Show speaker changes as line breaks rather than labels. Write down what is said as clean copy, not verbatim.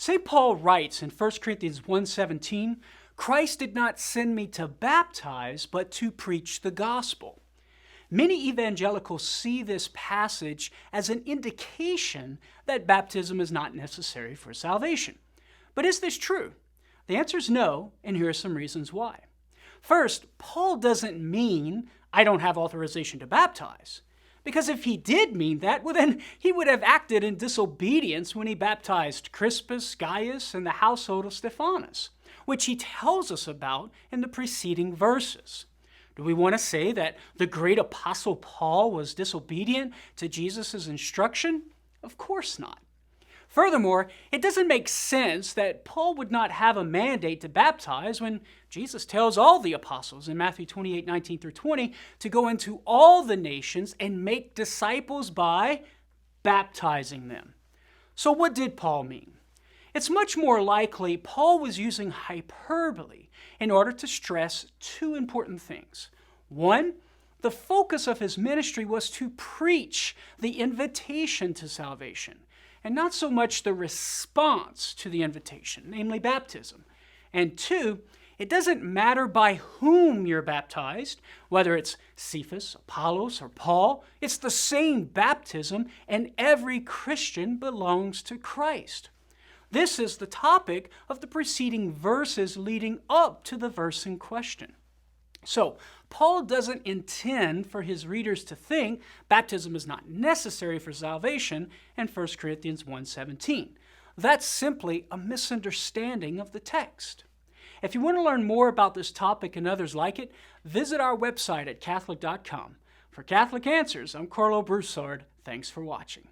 St. Paul writes in 1 Corinthians 1:17, Christ did not send me to baptize, but to preach the gospel. Many evangelicals see this passage as an indication that baptism is not necessary for salvation. But is this true? The answer is no, and here are some reasons why. First, Paul doesn't mean I don't have authorization to baptize. Because if he did mean that, well then he would have acted in disobedience when he baptized Crispus, Gaius, and the household of Stephanas, which he tells us about in the preceding verses. Do we want to say that the great apostle Paul was disobedient to Jesus' instruction? Of course not. Furthermore, it doesn't make sense that Paul would not have a mandate to baptize when Jesus tells all the apostles in Matthew 28:19-20 to go into all the nations and make disciples by baptizing them. So what did Paul mean? It's much more likely Paul was using hyperbole in order to stress two important things. One, the focus of his ministry was to preach the invitation to salvation, and not so much the response to the invitation, namely baptism. And two, it doesn't matter by whom you're baptized, whether it's Cephas, Apollos, or Paul, it's the same baptism, and every Christian belongs to Christ. This is the topic of the preceding verses leading up to the verse in question. So, Paul doesn't intend for his readers to think baptism is not necessary for salvation in 1 Corinthians 1:17. That's simply a misunderstanding of the text. If you want to learn more about this topic and others like it, visit our website at Catholic.com. For Catholic Answers, I'm Carlo Broussard. Thanks for watching.